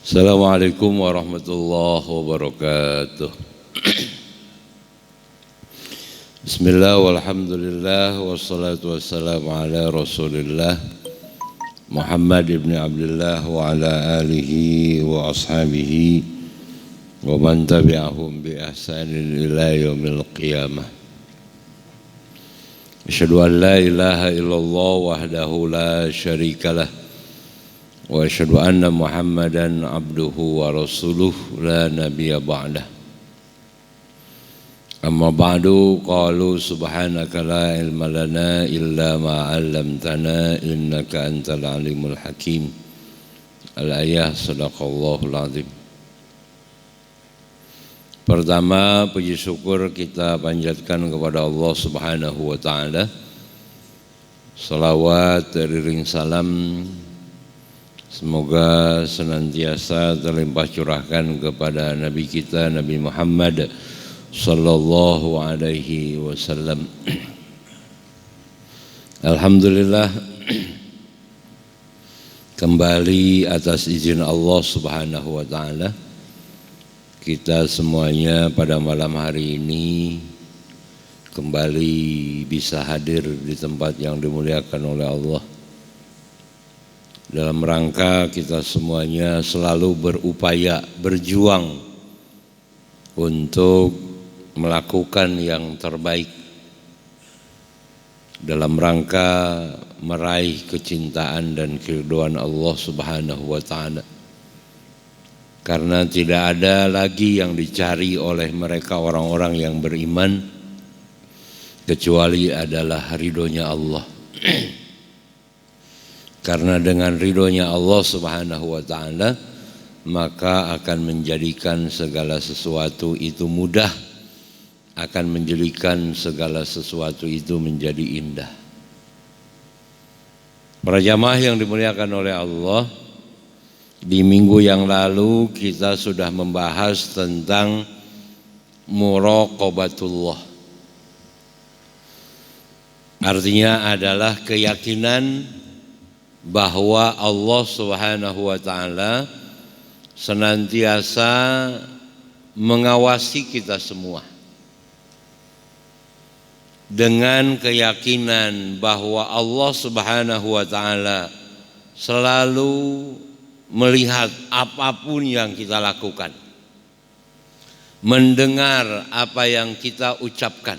Assalamualaikum warahmatullahi wabarakatuh. Bismillah walhamdulillah wassalatu wassalamu ala rasulillah Muhammad ibn Abdullah wa ala alihi wa ashabihi wa man tabi'ahum bi ihsanin ila yaumil qiyamah. Asyhadu an la ilaha illallah wahdahu la syarikalah wa asyhadu anna Muhammadan abduhu wa rasuluh la nabiyya ba'dah. Amma ba'du, qalu subhanaka la ilma lana illa ma 'allamtana innaka antal alimul hakim. Al-ayah sadaqallahul azim. Pertama, puji syukur kita panjatkan kepada Allah Subhanahu wa taala. Salawat ring salam semoga senantiasa terlimpah curahkan kepada Nabi kita Nabi Muhammad sallallahu alaihi wasallam. Alhamdulillah, kembali atas izin Allah Subhanahu wa taala kita semuanya pada malam hari ini kembali bisa hadir di tempat yang dimuliakan oleh Allah. Dalam rangka kita semuanya selalu berupaya, berjuang untuk melakukan yang terbaik dalam rangka meraih kecintaan dan keridhaan Allah Subhanahu wa taala. Karena tidak ada lagi yang dicari oleh mereka orang-orang yang beriman kecuali adalah ridhonya Allah. Karena dengan ridhonya Allah Subhanahu wa taala maka akan menjadikan segala sesuatu itu mudah, akan menjadikan segala sesuatu itu menjadi indah. Para jamaah yang dimuliakan oleh Allah, di minggu yang lalu kita sudah membahas tentang muraqabatullah. Artinya adalah keyakinan bahwa Allah Subhanahu wa taala senantiasa mengawasi kita semua. Dengan keyakinan bahwa Allah Subhanahu wa taala selalu melihat apapun yang kita lakukan, mendengar apa yang kita ucapkan,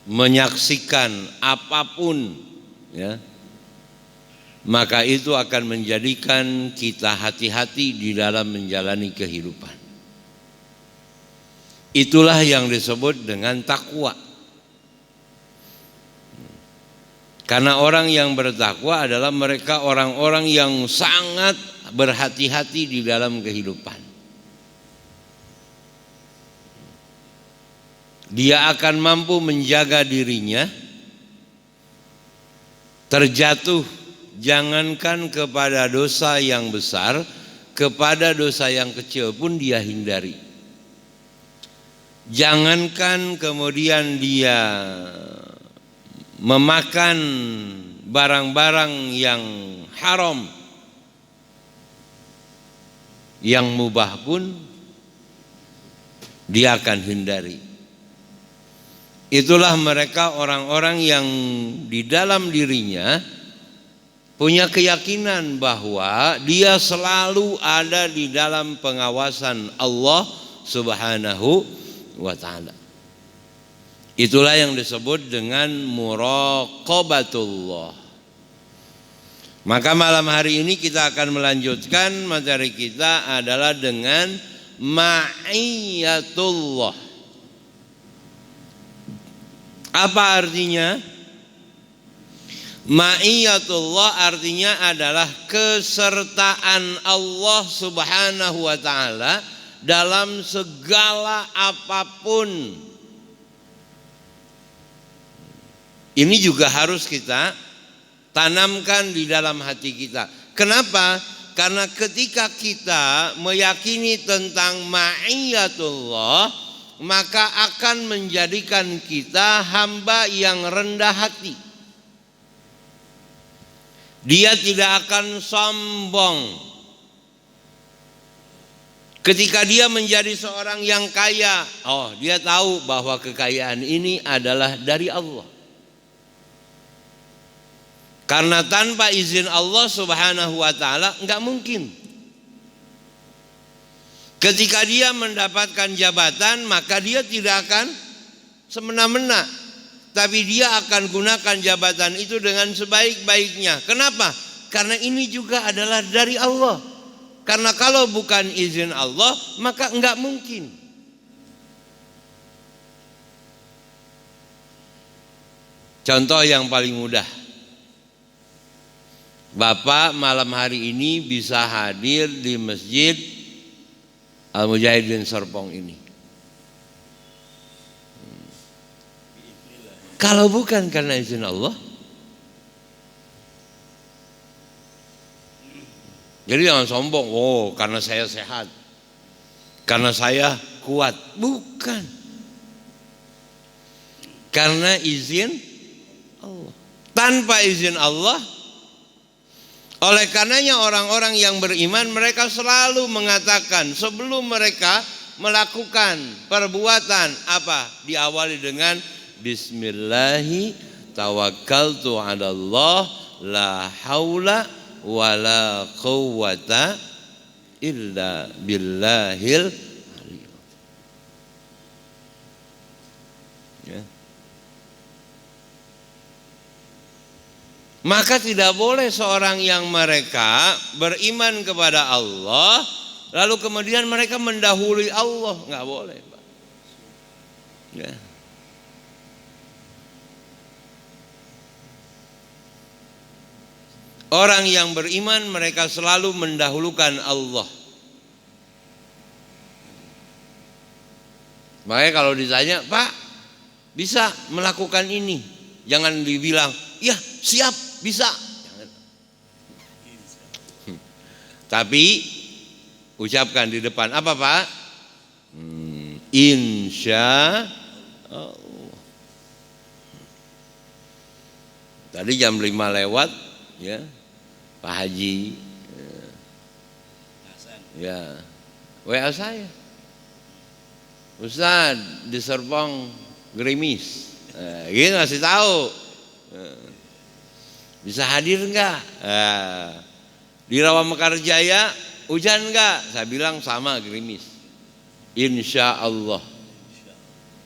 menyaksikan apapun, ya, maka itu akan menjadikan kita hati-hati di dalam menjalani kehidupan. Itulah yang disebut dengan takwa. Karena orang yang bertakwa adalah mereka orang-orang yang sangat berhati-hati di dalam kehidupan. Dia akan mampu menjaga dirinya terjatuh, jangankan kepada dosa yang besar, kepada dosa yang kecil pun dia hindari. Jangankan kemudian dia memakan barang-barang yang haram, yang mubah pun dia akan hindari. Itulah mereka orang-orang yang di dalam dirinya punya keyakinan bahwa dia selalu ada di dalam pengawasan Allah Subhanahu wa taala. Itulah yang disebut dengan muraqabatullah. Maka malam hari ini kita akan melanjutkan materi kita adalah dengan ma'iyatullah. Apa artinya? Ma'iyatullah artinya adalah kesertaan Allah Subhanahu wa taala dalam segala apapun. Ini juga harus kita tanamkan di dalam hati kita. Kenapa? Karena ketika kita meyakini tentang ma'iyatullah, maka akan menjadikan kita hamba yang rendah hati. Dia tidak akan sombong. Ketika dia menjadi seorang yang kaya, oh dia tahu bahwa kekayaan ini adalah dari Allah. Karena tanpa izin Allah Subhanahu wa taala enggak mungkin. Ketika dia mendapatkan jabatan, maka dia tidak akan semena-mena, tapi dia akan gunakan jabatan itu dengan sebaik-baiknya. Kenapa? Karena ini juga adalah dari Allah. Karena kalau bukan izin Allah, maka enggak mungkin. Contoh yang paling mudah. Bapak malam hari ini bisa hadir di Masjid Al-Mujahidin Serpong ini. Kalau bukan karena izin Allah, jadi jangan sombong, oh karena saya sehat, karena saya kuat. Bukan. Karena izin Allah. Tanpa izin Allah, oleh karenanya orang-orang yang beriman mereka selalu mengatakan sebelum mereka melakukan perbuatan apa? Diawali dengan Bismillahi tawakkaltu 'ala Allah la haula wala quwwata illa billahil aliyyil. Ya. Maka tidak boleh seorang yang mereka beriman kepada Allah lalu kemudian mereka mendahului Allah, nggak boleh, Pak. Ya. Orang yang beriman mereka selalu mendahulukan Allah. Makanya kalau ditanya, Pak, bisa melakukan ini, jangan dibilang, ya siap, bisa. Tapi ucapkan di depan apa, Pak? Insya Allah. Tadi jam 5 lewat, ya, Pak Haji, ya, WA saya, Ustaz di Serpong gerimis, gitu ngasih tahu, bisa hadir enggak? Di Rawa Mekarjaya hujan enggak? Saya bilang sama, gerimis. Insya Allah.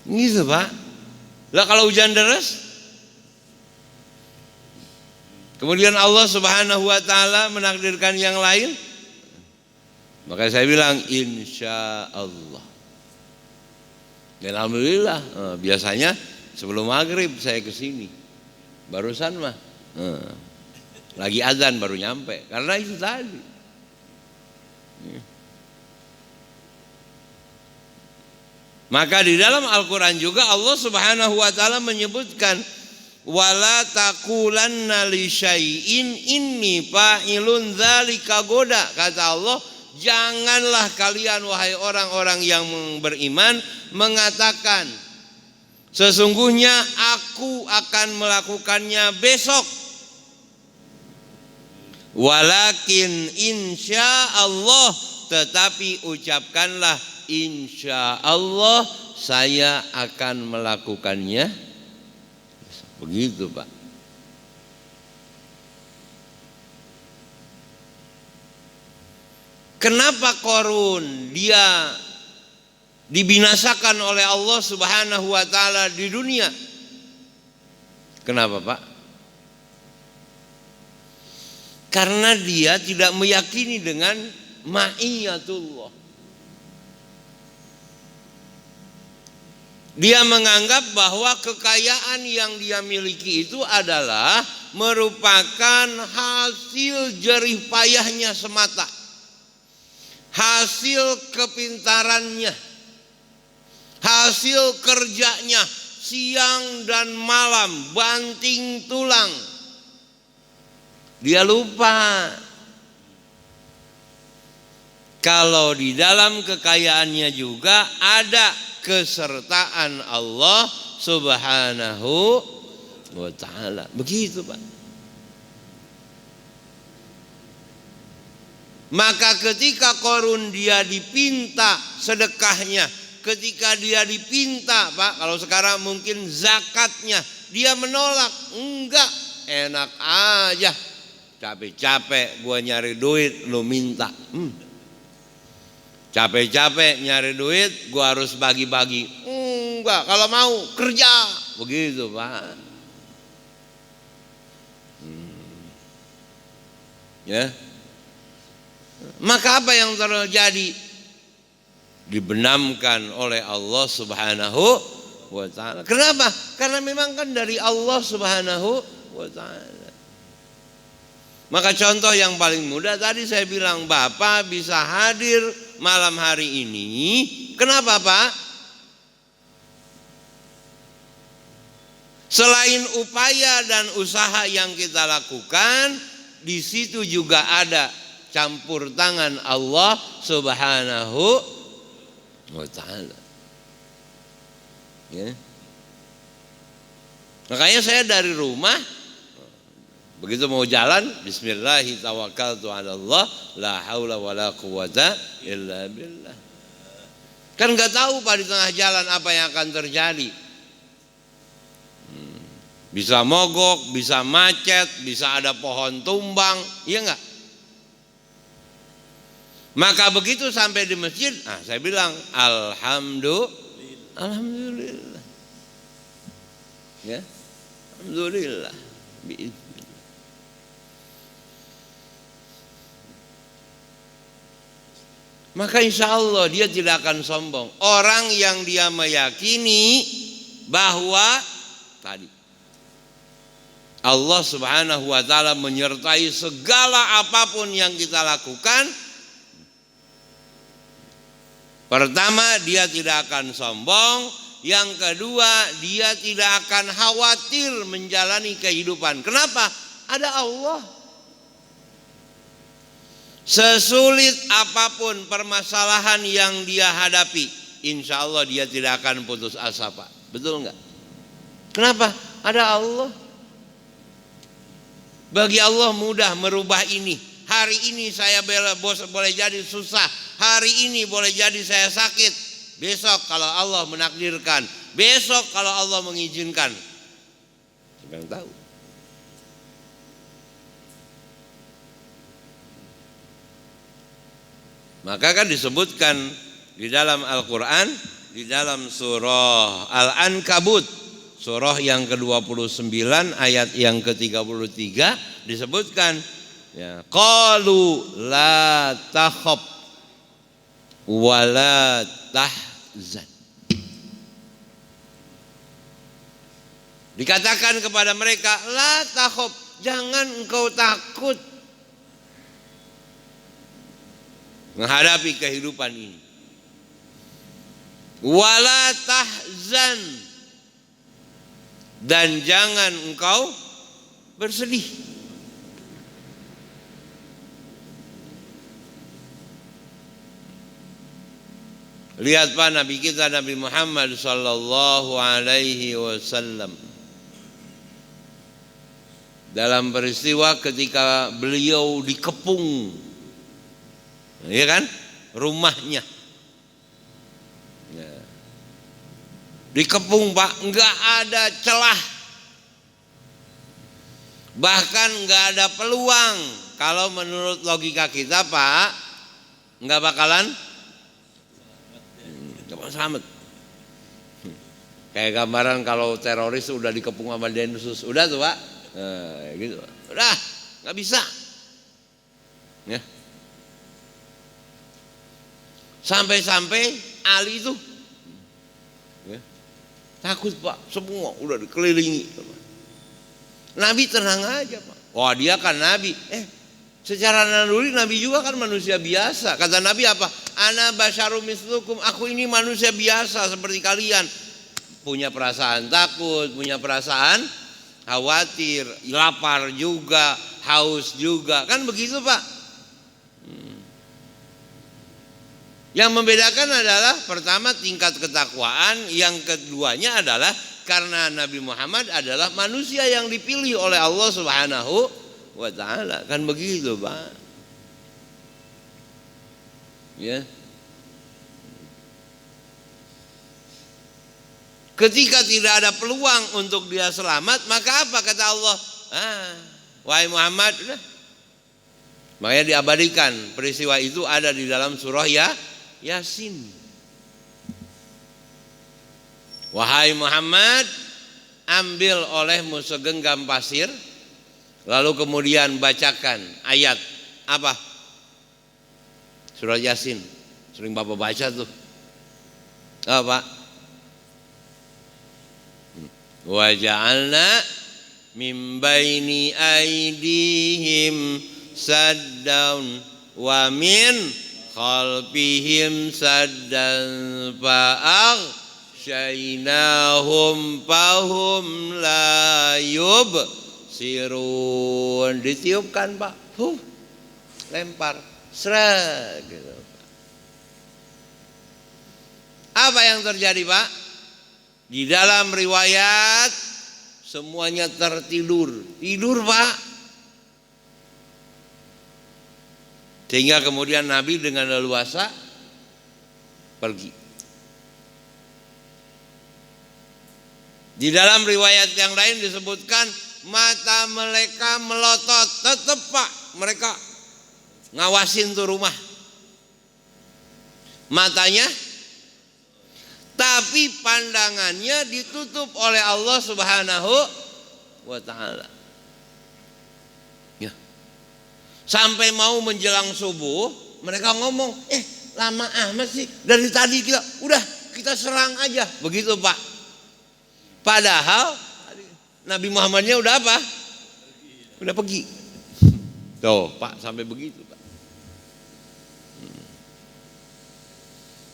Gitu, Pak. Lah kalau hujan deras? Kemudian Allah Subhanahu wa taala menakdirkan yang lain. Maka saya bilang insya Allah. Dan alhamdulillah, biasanya sebelum maghrib saya ke sini. Barusan mah lagi azan baru nyampe. Karena itu tadi. Maka di dalam Al-Quran juga Allah Subhanahu wa taala menyebutkan wala taqulanna li syai'in inni fa'ilun dzalika goda. Kata Allah, janganlah kalian wahai orang-orang yang beriman mengatakan sesungguhnya aku akan melakukannya besok. Walakin insya Allah, tetapi ucapkanlah insya Allah saya akan melakukannya. Begitu, Pak. Kenapa Qarun dia dibinasakan oleh Allah Subhanahu wa taala di dunia? Kenapa, Pak? Karena dia tidak meyakini dengan ma'iyatullah. Dia menganggap bahwa kekayaan yang dia miliki itu adalah merupakan hasil jerih payahnya semata. Hasil kepintarannya. Hasil kerjanya siang dan malam, banting tulang. Dia lupa kalau di dalam kekayaannya juga ada kesertaan Allah Subhanahu wa ta'ala. Begitu, Pak. Maka ketika Qarun dia dipinta sedekahnya, ketika dia dipinta, Pak, kalau sekarang mungkin zakatnya, dia menolak. Enggak, enak aja, capek-capek gua nyari duit, lu minta. Capek-capek nyari duit, gua harus bagi-bagi. Enggak, kalau mau kerja, begitu, Pak. Ya. Maka apa yang terjadi? Dibenamkan oleh Allah Subhanahu wa ta'ala. Kenapa? Karena memang kan dari Allah Subhanahu wa ta'ala. Maka contoh yang paling mudah tadi saya bilang, Bapak bisa hadir malam hari ini. Kenapa, Pak? Selain upaya dan usaha yang kita lakukan, di situ juga ada campur tangan Allah Subhanahu wa ta'ala. Ya. Makanya saya dari rumah begitu mau jalan, bismillahi tawakkaltu 'ala Allah, la haula wala quwata illa billah. Kan enggak tahu Pak di tengah jalan apa yang akan terjadi. Bisa mogok, bisa macet, bisa ada pohon tumbang, iya enggak? Maka begitu sampai di masjid, saya bilang alhamdulillah. Ya. Alhamdulillah. Maka insya Allah dia tidak akan sombong. Orang yang dia meyakini bahwa tadi Allah Subhanahu wa ta'ala menyertai segala apapun yang kita lakukan. Pertama, dia tidak akan sombong. Yang kedua, dia tidak akan khawatir menjalani kehidupan. Kenapa? Ada Allah. Sesulit apapun permasalahan yang dia hadapi, insya Allah dia tidak akan putus asa, Pak. Betul enggak? Kenapa? Ada Allah. Bagi Allah mudah merubah ini. Hari ini saya boleh jadi susah. Hari ini boleh jadi saya sakit. Besok kalau Allah menakdirkan. Besok kalau Allah mengizinkan. Siapa yang tahu? Maka kan disebutkan di dalam Al-Quran, di dalam surah Al-Ankabut, surah yang ke-29 ayat yang ke-33 disebutkan, ya, qalu la takhaf wa la tahzan. Dikatakan kepada mereka, la takhaf, jangan engkau takut menghadapi kehidupan ini. Wala tahzan, dan jangan engkau bersedih. Lihat Pak, Nabi kita Nabi Muhammad sallallahu alaihi wasallam dalam peristiwa ketika beliau dikepung, ya kan, rumahnya, ya, dikepung Pak, enggak ada celah, bahkan enggak ada peluang. Kalau menurut logika kita Pak, enggak bakalan selamat. Kayak gambaran kalau teroris udah dikepung sama Densus, udah tuh Pak, gitu, udah nggak bisa, ya. Sampai-sampai Ali itu, ya, takut Pak, semua udah dikelilingi. Nabi tenang aja Pak. Wah, dia kan Nabi. Secara naluri Nabi juga kan manusia biasa. Kata Nabi apa? Ana basyarum mislukum, aku ini manusia biasa seperti kalian. Punya perasaan takut, punya perasaan khawatir, lapar juga, haus juga. Kan begitu Pak. Yang membedakan adalah pertama tingkat ketakwaan, yang keduanya adalah karena Nabi Muhammad adalah manusia yang dipilih oleh Allah Subhanahu wa ta'ala. Kan begitu Pak. Ya. Ketika tidak ada peluang untuk dia selamat, maka apa kata Allah? Wahai Muhammad, udah. Makanya diabadikan peristiwa itu ada di dalam surah Yasin. Wahai Muhammad, ambil olehmu segenggam pasir, lalu kemudian bacakan ayat apa? Surah Yasin. Sering Bapak baca tuh. Apa? Wa ja'alna min baini aydihim saddan wa min khalfihim saddan fa'aghshaynahum fahum la yubsirun. Ditiupkan Pak, lempar, seret gitu. Apa yang terjadi Pak? Di dalam riwayat semuanya tertidur. Tidur Pak. Sehingga kemudian Nabi dengan leluasa pergi. Di dalam riwayat yang lain disebutkan mata mereka melotot. Tetap Pak, mereka ngawasin tuh rumah. Matanya, tapi pandangannya ditutup oleh Allah Subhanahu wa ta'ala. Ya. Sampai mau menjelang subuh, mereka ngomong, lama amat sih, dari tadi kita serang aja. Begitu Pak. Padahal Nabi Muhammadnya udah apa? Udah pergi. Tuh Pak, sampai begitu Pak.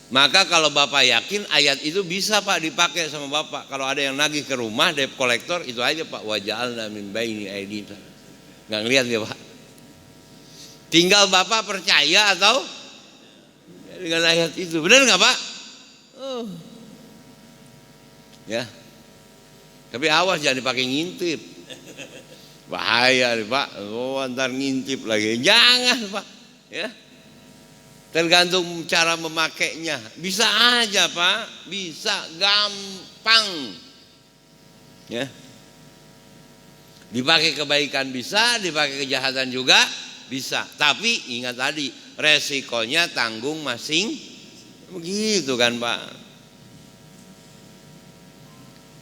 Maka kalau Bapak yakin ayat itu bisa Pak dipakai sama Bapak. Kalau ada yang nagih ke rumah debt collector, itu aja Pak, wa ja'alna min baini aydihim. Enggak ngelihat ya Pak. Tinggal Bapak percaya atau dengan ayat itu. Benar enggak Pak? Ya. Tapi awas jangan dipakai ngintip. Bahaya nih Pak. Ntar ngintip lagi. Jangan Pak. Ya. Tergantung cara memakainya. Bisa aja Pak, bisa gampang. Ya. Dipakai kebaikan bisa, dipakai kejahatan juga bisa. Tapi ingat tadi, resikonya tanggung masing. Begitu kan Pak.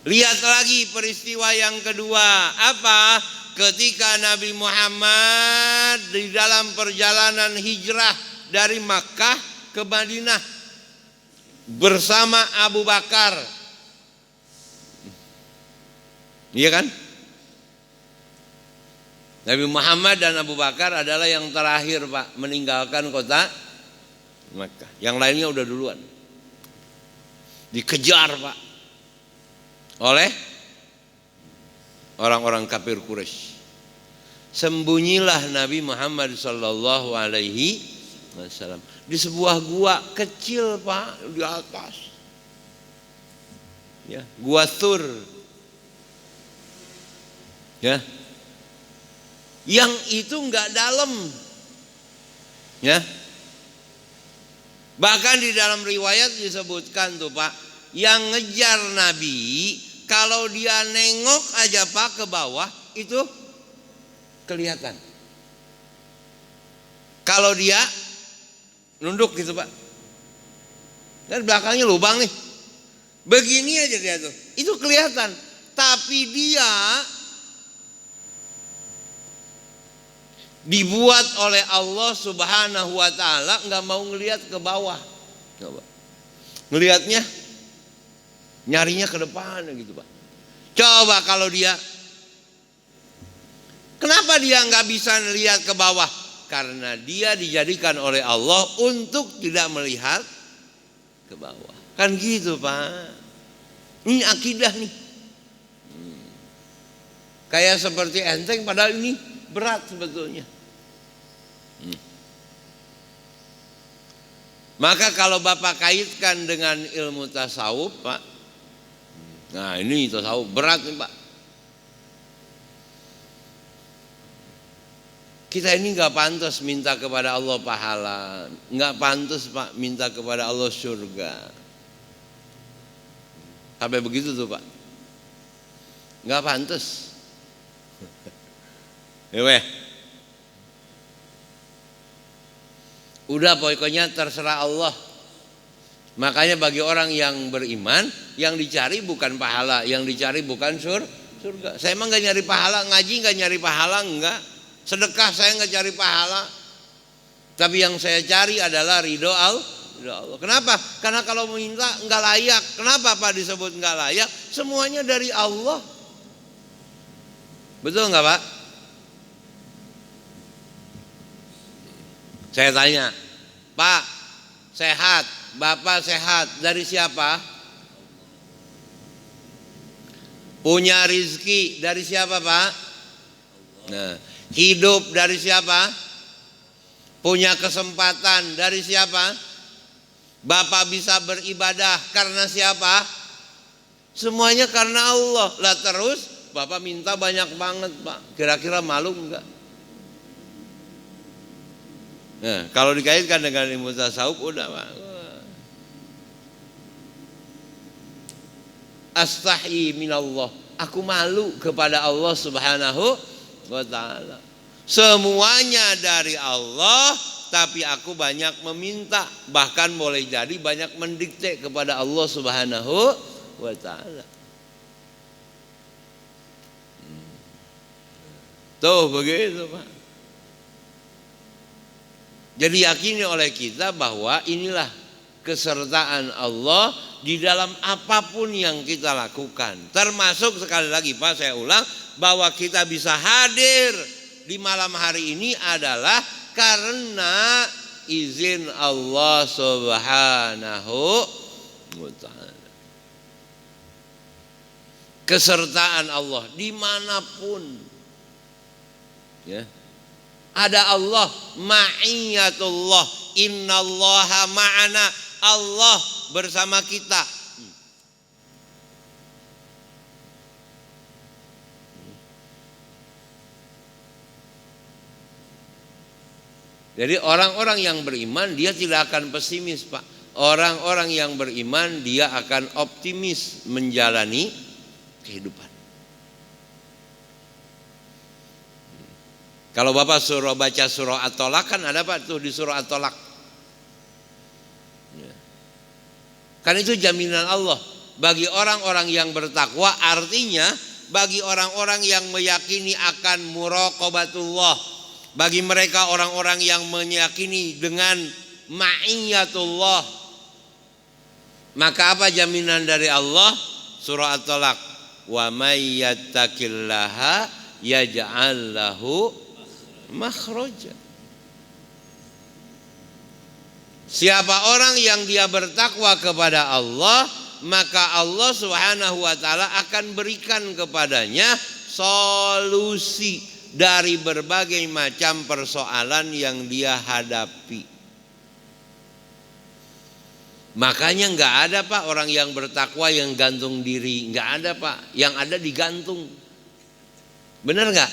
Lihat lagi peristiwa yang kedua. Apa? Ketika Nabi Muhammad di dalam perjalanan hijrah dari Makkah ke Madinah bersama Abu Bakar. Iya kan? Nabi Muhammad dan Abu Bakar adalah yang terakhir Pak meninggalkan kota Makkah. Yang lainnya udah duluan. Dikejar Pak oleh orang-orang kafir Quraisy. Sembunyilah Nabi Muhammad sallallahu alaihi wasallam di sebuah gua kecil Pak, di atas. Ya, gua Thur. Ya. Yang itu enggak dalam. Ya. Bahkan di dalam riwayat disebutkan tuh Pak, yang ngejar Nabi kalau dia nengok aja Pak ke bawah itu kelihatan. Kalau dia nunduk gitu Pak, dan belakangnya lubang nih, begini aja dia tuh, itu kelihatan. Tapi dia dibuat oleh Allah Subhanahu wa ta'ala nggak mau ngelihat ke bawah. Coba ngelihatnya nyarinya ke depan gitu Pak. Coba kalau dia, kenapa dia nggak bisa ngelihat ke bawah? Karena dia dijadikan oleh Allah untuk tidak melihat ke bawah. Kan gitu Pak. Ini akidah nih. Kayak seperti enteng padahal ini berat sebetulnya. Maka kalau Bapak kaitkan dengan ilmu tasawuf Pak, nah ini tasawuf berat nih Pak. Kita ini nggak pantas minta kepada Allah pahala, nggak pantas Pak minta kepada Allah surga. Sampai begitu tuh Pak, nggak pantas. Udah pokoknya terserah Allah. Makanya bagi orang yang beriman, yang dicari bukan pahala, yang dicari bukan surga. Saya emang nggak nyari pahala, ngaji nggak nyari pahala, enggak. Sedekah saya nggak cari pahala, tapi yang saya cari adalah ridho Allah. Kenapa? Karena kalau minta nggak layak. Kenapa Pak disebut nggak layak? Semuanya dari Allah. Betul nggak Pak? Saya tanya, Pak sehat, Bapak sehat, dari siapa? Punya rizki dari siapa Pak? Nah, hidup dari siapa? Punya kesempatan dari siapa? Bapak bisa beribadah karena siapa? Semuanya karena Allah. Lah terus Bapak minta banyak banget Pak, kira-kira malu enggak? Nah, kalau dikaitkan dengan ilmu tasawuf udah Pak. Astahi minallah, aku malu kepada Allah Subhanahu wa ta'ala. Semuanya dari Allah, tapi aku banyak meminta, bahkan boleh jadi banyak mendikte kepada Allah Subhanahu wa ta'ala. Tuh begitu Pak. Jadi yakini oleh kita bahwa inilah kesertaan Allah di dalam apapun yang kita lakukan. Termasuk sekali lagi Pak, saya ulang, bahwa kita bisa hadir di malam hari ini adalah karena izin Allah Subhanahu wa ta'ala. Kesertaan Allah dimanapun, ya. Ada Allah, ma'iyatullah, innallaha ma'ana, Allah bersama kita. Jadi orang-orang yang beriman dia tidak akan pesimis Pak. Orang-orang yang beriman dia akan optimis menjalani kehidupan. Kalau Bapak suruh baca surah At-Tolak kan ada Pak tuh di surah At-Tolak. Kan itu jaminan Allah bagi orang-orang yang bertakwa, artinya bagi orang-orang yang meyakini akan muraqabatullah, bagi mereka orang-orang yang meyakini dengan ma'iyatullah. Maka apa jaminan dari Allah? Surah At-Tolak, wa may yattaqillaha yaj'al lahu makhraja. Siapa orang yang dia bertakwa kepada Allah, maka Allah Subhanahu wa ta'ala akan berikan kepadanya solusi dari berbagai macam persoalan yang dia hadapi. Makanya nggak ada Pak orang yang bertakwa yang gantung diri, nggak ada Pak. Yang ada digantung. Benar nggak?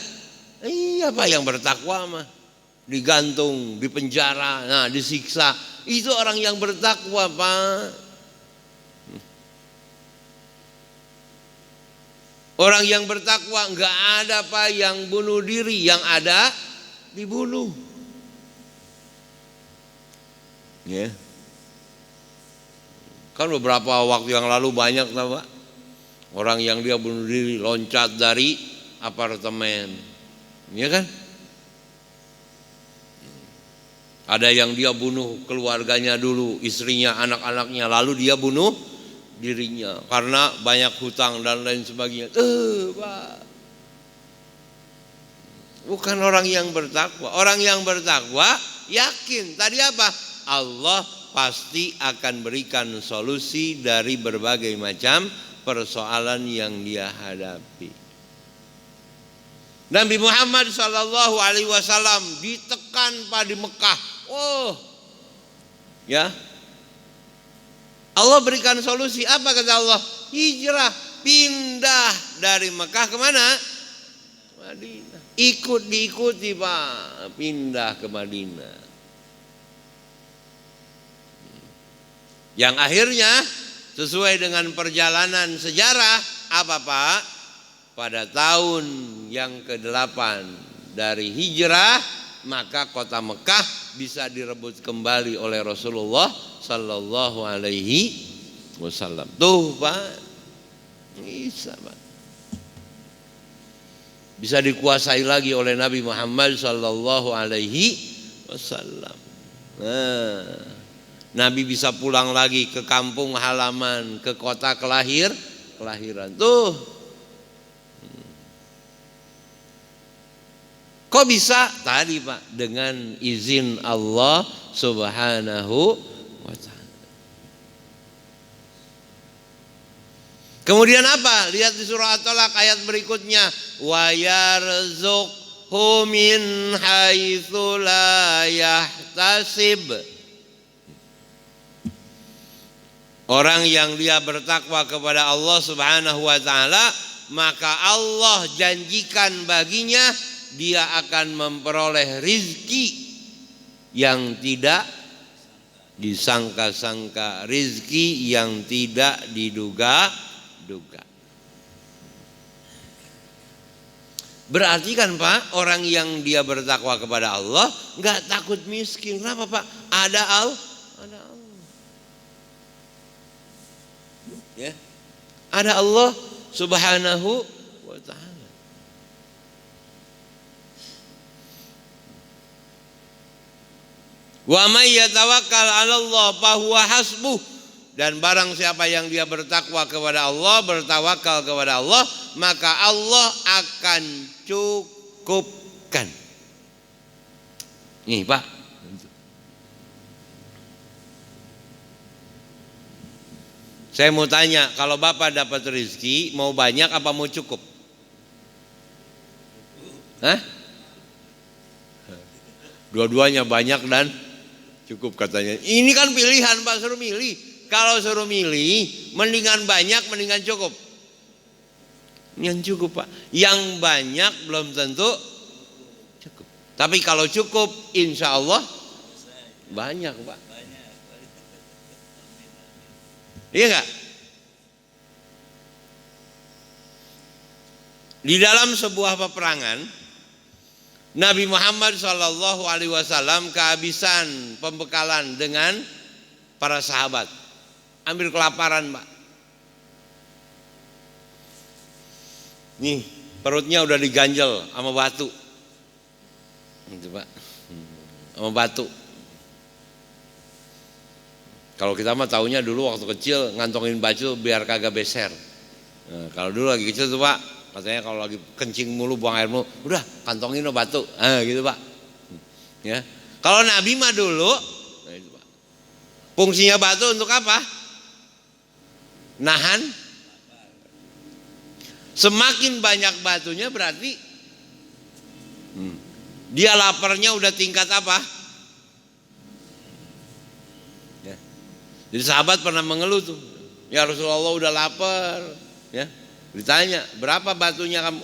Iya Pak, yang bertakwa mah digantung, dipenjara, nah disiksa. Itu orang yang bertakwa Pak. Orang yang bertakwa nggak ada Pak yang bunuh diri, yang ada dibunuh. Ya. Kan beberapa waktu yang lalu banyak Pak orang yang dia bunuh diri, loncat dari apartemen. Ya kan? Ada yang dia bunuh keluarganya dulu, istrinya, anak-anaknya, lalu dia bunuh dirinya karena banyak hutang dan lain sebagainya. Pak. Bukan orang yang bertakwa. Orang yang bertakwa yakin tadi apa? Allah pasti akan berikan solusi dari berbagai macam persoalan yang dia hadapi. Nabi Muhammad SAW ditekan pada Mekah. Oh, ya. Allah berikan solusi. Apa kata Allah? Hijrah, pindah dari Mekah ke mana? Madinah. diikuti Pak, pindah ke Madinah. Yang akhirnya sesuai dengan perjalanan sejarah apa Pak? Pada tahun yang ke-8 dari hijrah, maka kota Mekah bisa direbut kembali oleh Rasulullah Sallallahu Alaihi Wasallam. Tuh Pak, bisa Pak. Bisa dikuasai lagi oleh Nabi Muhammad Sallallahu Alaihi Wasallam. Nabi bisa pulang lagi ke kampung halaman, ke kota kelahiran. Tuh. Kok bisa? Tadi Pak, dengan izin Allah Subhanahu wa ta'ala. Kemudian apa? Lihat di surah At-Talaq ayat berikutnya. Wa yarzuqhu min haitsu la yahtasib. Orang yang dia bertakwa kepada Allah Subhanahu wa ta'ala, maka Allah janjikan baginya dia akan memperoleh rizki yang tidak disangka-sangka, rizki yang tidak diduga-duga. Berarti kan Pak, orang yang dia bertakwa kepada Allah nggak takut miskin. Kenapa Pak? Ada Allah. Ya. Ada Allah Subhanahu wa ta'ala. Wa may yatawakkal 'ala Allah fa huwa hasbuh. Dan barang siapa yang dia bertakwa kepada Allah, bertawakal kepada Allah, maka Allah akan cukupkan. Nih Pak, saya mau tanya, kalau Bapak dapat rezeki, mau banyak apa mau cukup? Hah? Dua-duanya banyak dan cukup katanya. Ini kan pilihan Pak, suruh milih. Kalau suruh milih, mendingan banyak, mendingan cukup. Yang cukup Pak. Yang banyak belum tentu cukup. Tapi kalau cukup, insya Allah banyak Pak. Iya enggak? Di dalam sebuah peperangan, Nabi Muhammad SAW kehabisan pembekalan dengan para sahabat, hampir kelaparan Pak. Nih perutnya udah diganjel sama batu, gitu Pak, sama batu. Kalau kita mah taunya dulu waktu kecil ngantongin baju biar kagak beser. Nah, kalau dulu lagi kecil tuh Pak, katanya kalau lagi kencing mulu, buang air mulu, udah kantongin lo batu, gitu Pak. Ya, kalau Nabi mah dulu, nah itu Pak. Fungsinya batu untuk apa? Nahan. Semakin banyak batunya berarti dia laparnya udah tingkat apa? Ya. Jadi sahabat pernah mengeluh tuh, ya Rasulullah udah lapar, ya. Ditanya, berapa batunya kamu?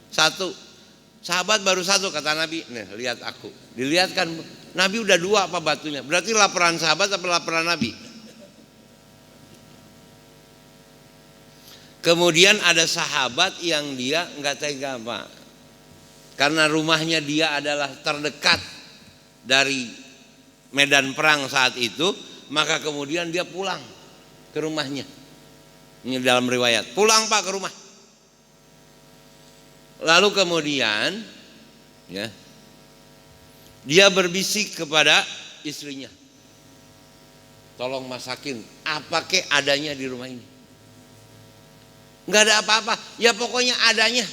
1. Sahabat baru 1 kata Nabi. Nih lihat aku. Dilihatkan Nabi udah 2 apa batunya? Berarti laparan sahabat apa laparan Nabi? Kemudian ada sahabat yang dia nggak tega Pak. Karena rumahnya dia adalah terdekat dari medan perang saat itu, maka kemudian dia pulang ke rumahnya. Ini dalam riwayat, pulang Pak ke rumah. Lalu kemudian ya, dia berbisik kepada istrinya, tolong masakin apa kek adanya di rumah ini. Nggak ada apa-apa, ya pokoknya adanya.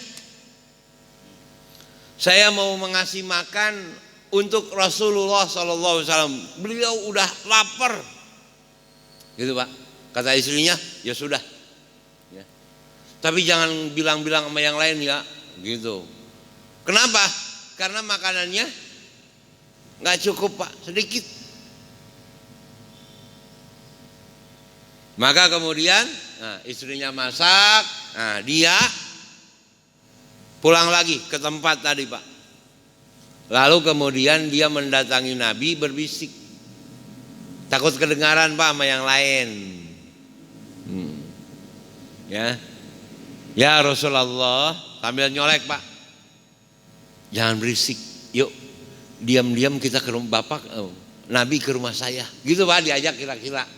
Saya mau mengasih makan untuk Rasulullah SAW. Beliau udah lapar, gitu Pak. Kata istrinya, ya sudah. Ya. Tapi jangan bilang-bilang sama yang lain ya, gitu. Kenapa? Karena makanannya nggak cukup Pak, sedikit. Maka kemudian istrinya masak, dia pulang lagi ke tempat tadi Pak. Lalu kemudian dia mendatangi Nabi berbisik. Takut kedengaran Pak sama yang lain. Ya Rasulullah, sambil nyolek Pak. Jangan berisik. Yuk diam-diam kita ke rumah Bapak, Nabi ke rumah saya. Gitu Pak, diajak kira-kira.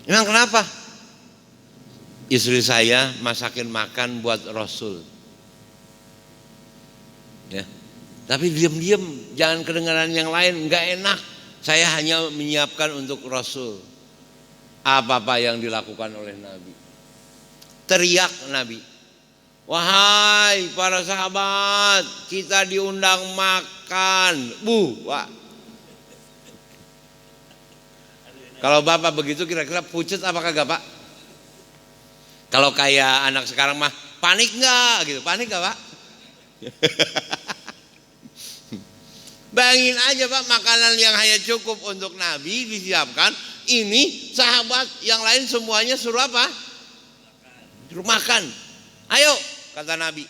Emang kenapa? Istri saya masakin makan buat Rasul. Ya. Tapi diam-diam, jangan kedengaran yang lain, enggak enak. Saya hanya menyiapkan untuk Rasul. Apa-apa yang dilakukan oleh Nabi. Teriak Nabi, wahai para sahabat, kita diundang makan. Wah. Kalau Bapak begitu kira-kira pucet apa kagak Pak? Kalau kayak anak sekarang mah panik nggak gitu, panik nggak Pak? Bayangin aja Pak, makanan yang hanya cukup untuk Nabi disiapkan. Ini sahabat yang lain semuanya suruh apa? Suruh makan. Ayo, kata Nabi.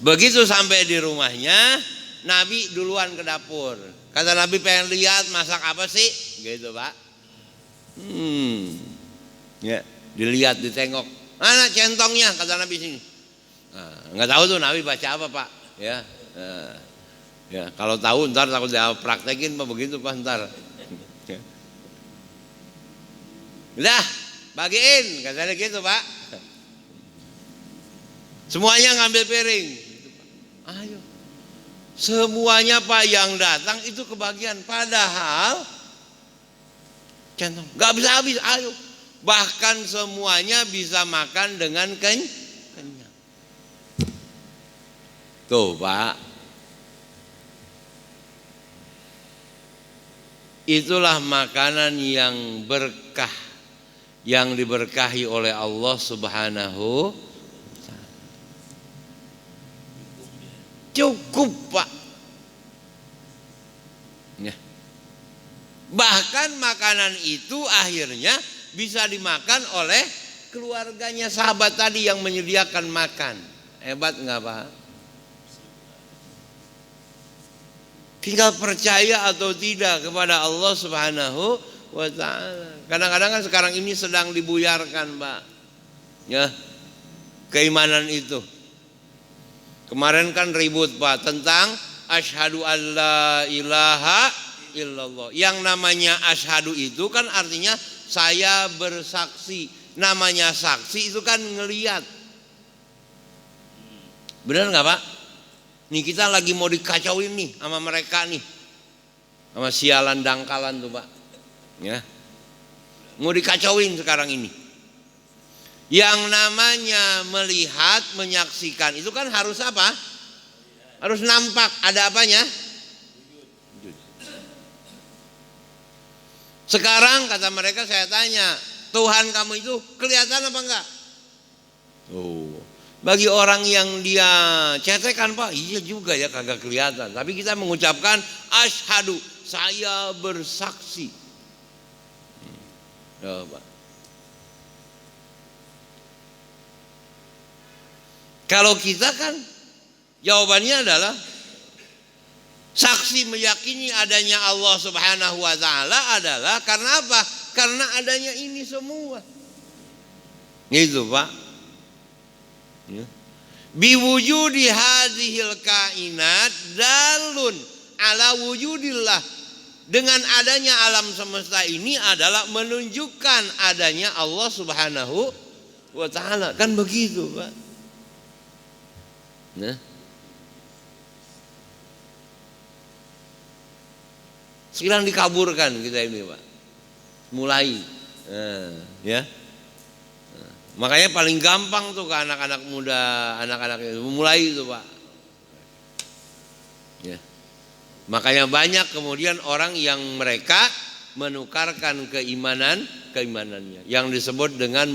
Begitu sampai di rumahnya, Nabi duluan ke dapur. Kata Nabi, pengen lihat masak apa sih? Gitu Pak. Ya, dilihat, ditengok. Mana centongnya? Kata Nabi sini. Nah, nggak tahu tuh Nabi baca apa Pak. Ya. Ya, kalau tahu ntar takut dia praktekin Pak, begitu Pak ntar. Udah, bagiin, katanya gitu Pak. Semuanya ngambil piring. Ayo. Semuanya Pak yang datang itu kebagian. Padahal centong nggak bisa habis. Ayo. Bahkan semuanya bisa makan dengan kenyang. Tuh Pak. Itulah makanan yang berkah, yang diberkahi oleh Allah Subhanahu. Cukup Pak. Ya. Bahkan makanan itu akhirnya bisa dimakan oleh keluarganya sahabat tadi yang menyediakan makan. Hebat nggak Pak? Tinggal percaya atau tidak kepada Allah Subhanahu wa ta'ala. Kadang-kadang kan sekarang ini sedang dibuyarkan Pak, ya, keimanan itu. Kemarin kan ribut Pak tentang asyhadu alla ilaha illallah. Yang namanya asyhadu itu kan artinya saya bersaksi. Namanya saksi itu kan ngelihat. Benar nggak Pak? Nih kita lagi mau dikacauin nih sama mereka nih, sama sialan dangkalan tuh Pak, ya. Mau dikacauin sekarang ini. Yang namanya melihat, menyaksikan itu kan harus apa? Harus nampak. Ada apanya? Sekarang kata mereka, saya tanya, Tuhan kamu itu kelihatan apa enggak? Oh. Bagi orang yang dia cetekan Pak, iya juga ya kagak kelihatan. Tapi kita mengucapkan asyhadu, saya bersaksi. Ya, Pak. Kalau kita kan jawabannya adalah saksi meyakini adanya Allah Subhanahu wa ta'ala adalah karena apa? Karena adanya ini semua. Gitu Pak. Ya. Biwujudi hadhil kainat dalun ala wujudillah. Dengan adanya alam semesta ini adalah menunjukkan adanya Allah Subhanahu wa ta'ala. Kan begitu Pak. Nah. Sekarang dikaburkan kita ini Pak. Mulai ya. Makanya paling gampang tuh ke anak-anak muda, anak-anak itu mulai itu Pak. Ya. Makanya banyak kemudian orang yang mereka menukarkan keimanannya, yang disebut dengan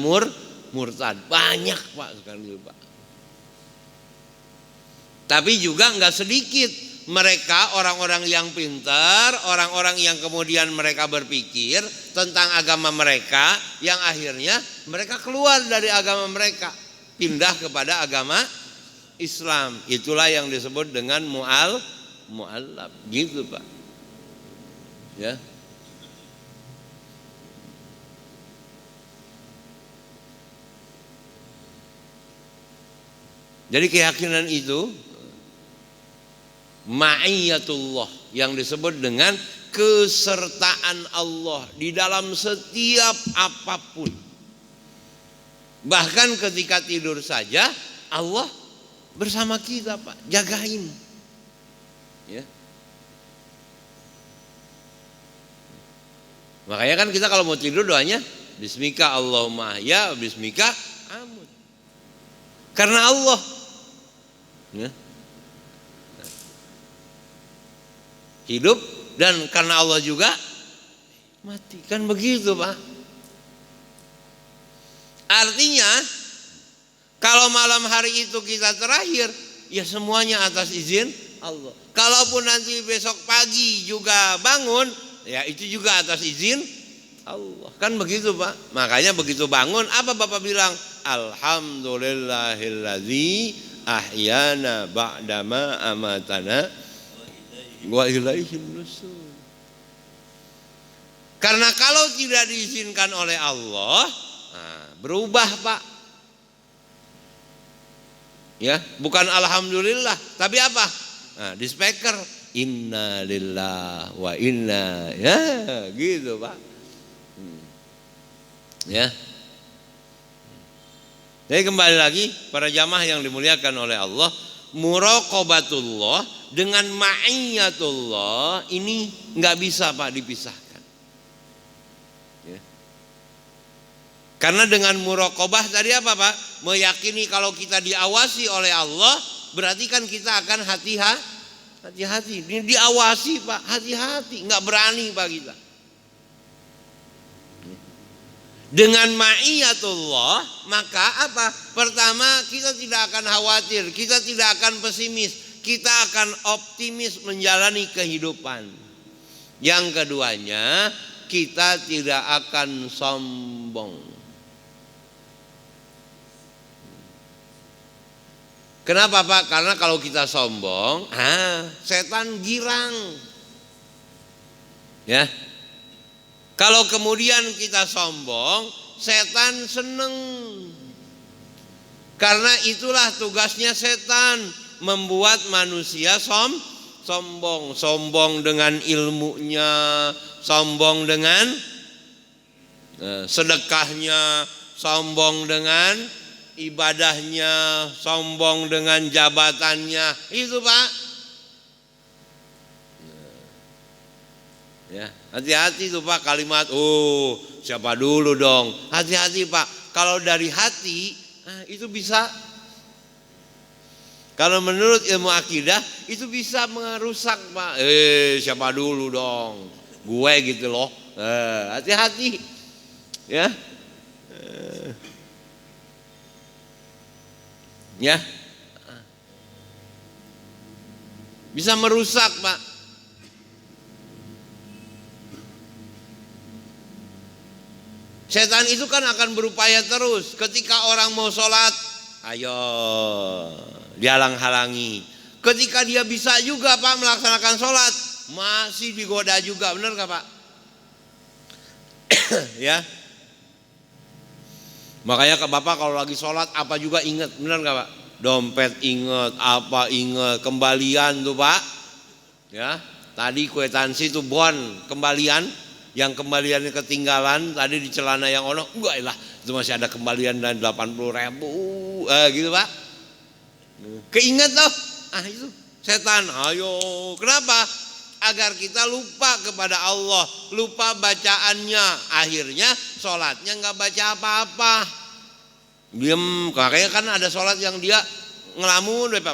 murtad. Banyak Pak sekarang itu Pak. Tapi juga nggak sedikit mereka orang-orang yang pintar, orang-orang yang kemudian mereka berpikir tentang agama mereka, yang akhirnya mereka keluar dari agama mereka, pindah kepada agama Islam. Itulah yang disebut dengan mu'allaf. Gitu Pak. Ya. Jadi keyakinan itu ma'iyatullah yang disebut dengan kesertaan Allah di dalam setiap apapun. Bahkan ketika tidur saja Allah bersama kita Pak, jagain. Ya. Makanya kan kita kalau mau tidur doanya bismika Allahumma ya bismika amut. Karena Allah. Ya. Hidup dan karena Allah juga mati. Kan begitu Pak. Artinya kalau malam hari itu kita terakhir, ya semuanya atas izin Allah. Kalaupun nanti besok pagi juga bangun, ya itu juga atas izin Allah. Kan begitu Pak. Makanya begitu bangun apa Bapak bilang? Alhamdulillahilladzi ahyana ba'dama amatana wa ilaihil nusur. Karena kalau tidak diizinkan oleh Allah, berubah Pak. Ya, bukan alhamdulillah, tapi apa? Nah, di speaker inna lillah wa inna ya gitu Pak. Ya. Jadi kembali lagi para jamaah yang dimuliakan oleh Allah, muraqabatullah dengan ma'iyatullah ini nggak bisa Pak dipisahkan. Ya. Karena dengan muraqabah tadi apa Pak? Meyakini kalau kita diawasi oleh Allah, berarti kan kita akan hati-hati. Ini diawasi Pak, hati-hati, nggak berani Pak kita. Dengan ma'iyatullah maka apa? Pertama kita tidak akan khawatir, kita tidak akan pesimis, kita akan optimis menjalani kehidupan. Yang keduanya kita tidak akan sombong. Kenapa Pak? Karena kalau kita sombong, setan girang. Ya. Kalau kemudian kita sombong, setan seneng. Karena itulah tugasnya setan, membuat manusia sombong. Sombong dengan ilmunya, sombong dengan sedekahnya, sombong dengan ibadahnya, sombong dengan jabatannya. Itu Pak. Ya, hati-hati tuh Pak kalimat, siapa dulu dong. Hati-hati Pak, kalau dari hati itu bisa, kalau menurut ilmu akidah itu bisa merusak Pak. Siapa dulu dong, gue gitu loh. Hati-hati, ya. Ya, bisa merusak Pak. Setan itu kan akan berupaya terus. Ketika orang mau sholat, ayo dihalang-halangi. Ketika dia bisa juga Pak melaksanakan sholat, masih digoda juga. Benar gak Pak? Ya. Makanya ke Bapak kalau lagi sholat apa juga ingat. Benar gak Pak? Dompet ingat, apa ingat, kembalian tuh Pak. Ya. Tadi kwitansi tuh kembalian. Yang kembaliannya ketinggalan tadi di celana yang ono, enggak lah itu masih ada kembalian dan 80.000 gitu Pak. Keinget loh, itu setan. Ayo, kenapa? Agar kita lupa kepada Allah, lupa bacaannya, akhirnya sholatnya nggak baca apa-apa, diem. Kakaknya kan ada sholat yang dia ngelamun, Pak,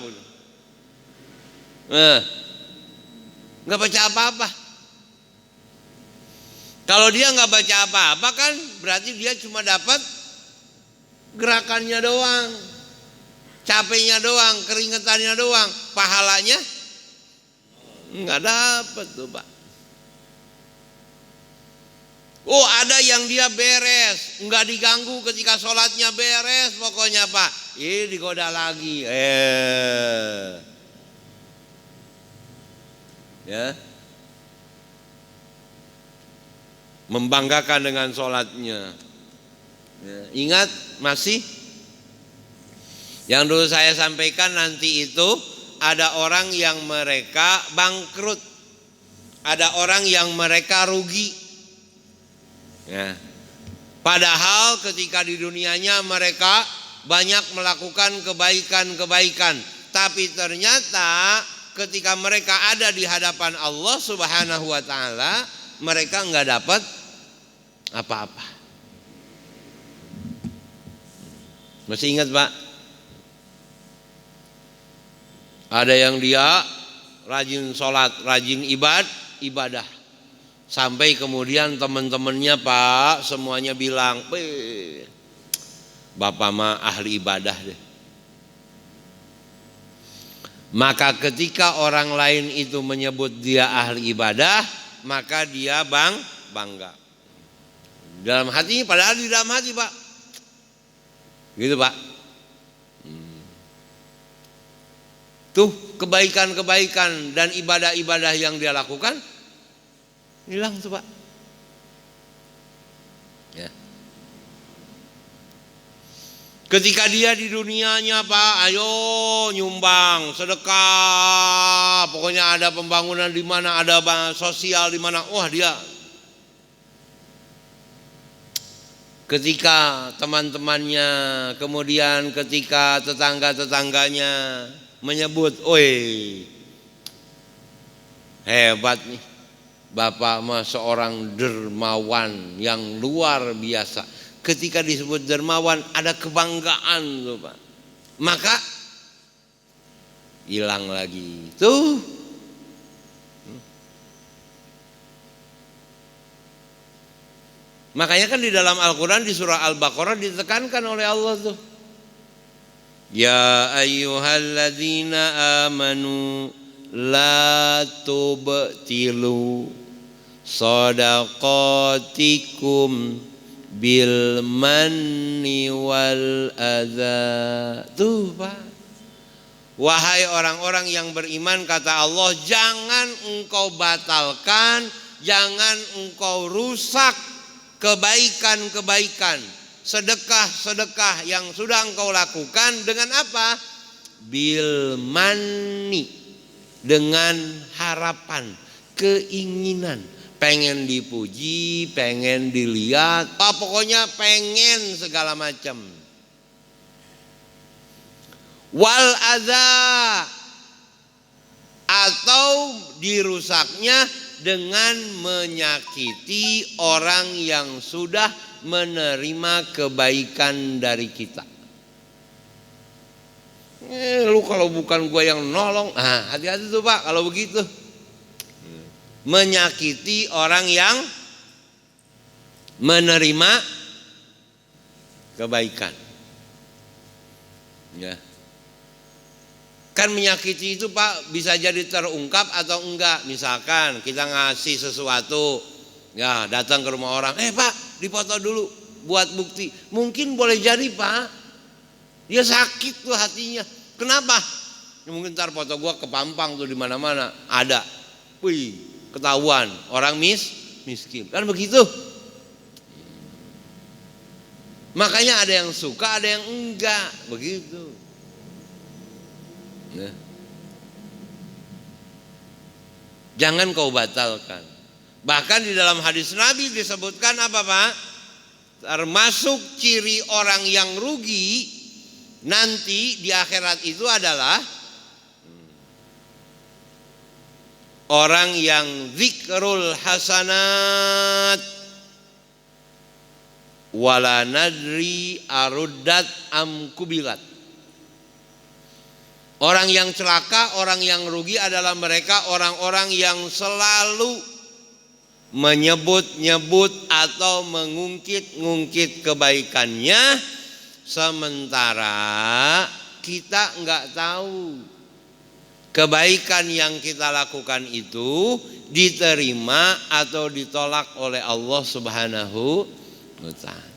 nggak baca apa-apa. Kalau dia nggak baca apa-apa kan berarti dia cuma dapat gerakannya doang, capeknya doang, keringetannya doang, pahalanya nggak dapat tuh Pak. Oh, ada yang dia beres, nggak diganggu ketika sholatnya beres, pokoknya Pak. Digoda lagi. Ya. Membanggakan dengan sholatnya. Ya. Ingat masih? Yang dulu saya sampaikan nanti itu ada orang yang mereka bangkrut, ada orang yang mereka rugi. Ya. Padahal ketika di dunianya mereka banyak melakukan kebaikan-kebaikan, tapi ternyata ketika mereka ada di hadapan Allah Subhanahu wa taala, mereka enggak dapat apa-apa. Masih ingat, Pak? Ada yang dia rajin sholat, rajin ibadah. Sampai kemudian teman-temannya Pak semuanya bilang, Bapak mah ahli ibadah deh. Maka ketika orang lain itu menyebut dia ahli ibadah, maka dia bangga. Dalam hatinya, padahal di dalam hati Pak. Gitu Pak. Tuh kebaikan-kebaikan dan ibadah-ibadah yang dia lakukan hilang tuh Pak. Ya. Ketika dia di dunianya Pak, ayo nyumbang, sedekah, pokoknya ada pembangunan di mana, ada sosial di mana, wah dia. Ketika teman-temannya, kemudian ketika tetangga-tetangganya menyebut, oi hebat nih, Bapak mah seorang dermawan yang luar biasa. Ketika disebut dermawan ada kebanggaan tuh Pak. Maka hilang lagi. Tuh. Makanya kan di dalam Al-Quran di surah Al-Baqarah ditekankan oleh Allah tuh. Ya ayyuhalladzina amanu la tubtilu shadaqatikum bil manni wal adza. Tuh Pak. Wahai orang-orang yang beriman, kata Allah, jangan engkau batalkan, jangan engkau rusak kebaikan-kebaikan, sedekah-sedekah yang sudah engkau lakukan dengan apa? Bil manni, dengan harapan, keinginan, pengen dipuji, pengen dilihat, pokoknya pengen segala macam. Wal adza, atau dirusaknya dengan menyakiti orang yang sudah menerima kebaikan dari kita. Lu kalau bukan gue yang nolong, hati-hati tuh Pak kalau begitu. Menyakiti orang yang menerima kebaikan. Ya. Kan menyakiti itu Pak bisa jadi terungkap atau enggak. Misalkan kita ngasih sesuatu, ya datang ke rumah orang, Pak dipoto dulu buat bukti. Mungkin boleh jadi Pak, dia sakit tuh hatinya. Kenapa? Ya, mungkin ntar foto gua kepampang tuh di mana-mana. Ada, wih ketahuan orang miskin. Kan begitu. Makanya ada yang suka, ada yang enggak, begitu. Nah. Jangan kau batalkan. Bahkan di dalam hadis Nabi disebutkan apa Pak? Termasuk ciri orang yang rugi nanti di akhirat itu adalah orang yang zikrul hasanat wala nadri aruddat am kubilat. Orang yang celaka, orang yang rugi adalah mereka orang-orang yang selalu menyebut-nyebut atau mengungkit-ngungkit kebaikannya, sementara kita enggak tahu kebaikan yang kita lakukan itu diterima atau ditolak oleh Allah Subhanahu wa ta'ala.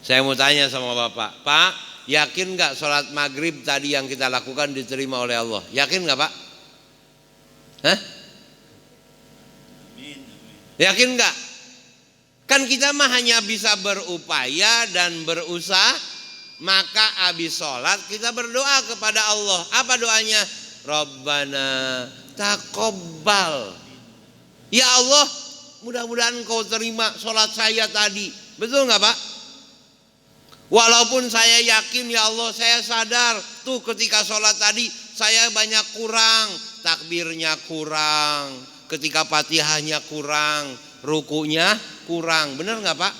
Saya mau tanya sama Bapak, Pak, yakin gak sholat maghrib tadi yang kita lakukan diterima oleh Allah? Yakin gak Pak? Hah? Yakin gak? Kan kita mah hanya bisa berupaya dan berusaha. Maka habis sholat kita berdoa kepada Allah. Apa doanya? Rabbana taqabbal. Ya Allah, mudah-mudahan Engkau terima sholat saya tadi. Betul gak Pak? Walaupun saya yakin ya Allah, saya sadar tuh ketika sholat tadi saya banyak kurang, takbirnya kurang, ketika Fatihahnya kurang, rukunya kurang. Benar nggak Pak?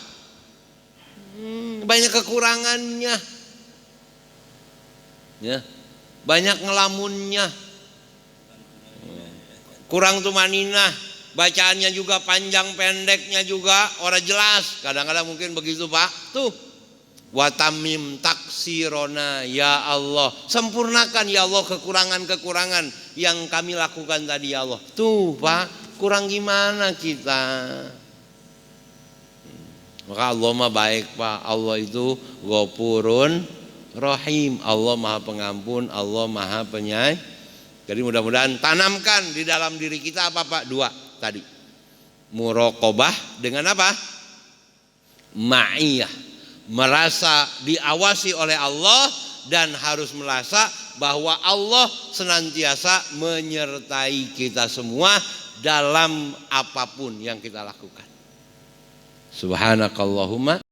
Banyak kekurangannya, ya, banyak ngelamunnya, kurang tumaninah, bacaannya juga panjang pendeknya juga orang jelas. Kadang-kadang mungkin begitu Pak. Tuh. Watamim taksirona ya Allah, sempurnakan ya Allah kekurangan-kekurangan yang kami lakukan tadi ya Allah. Tuh Pak, kurang gimana kita? Maka Allah mah baik Pak. Allah itu Ghafurun Rahim. Allah Maha Pengampun, Allah Maha Penyayang. Jadi mudah-mudahan tanamkan di dalam diri kita apa Pak? Dua tadi. Muraqabah dengan apa? Ma'iyah. Merasa diawasi oleh Allah dan harus merasa bahwa Allah senantiasa menyertai kita semua dalam apapun yang kita lakukan. Subhanakallahumma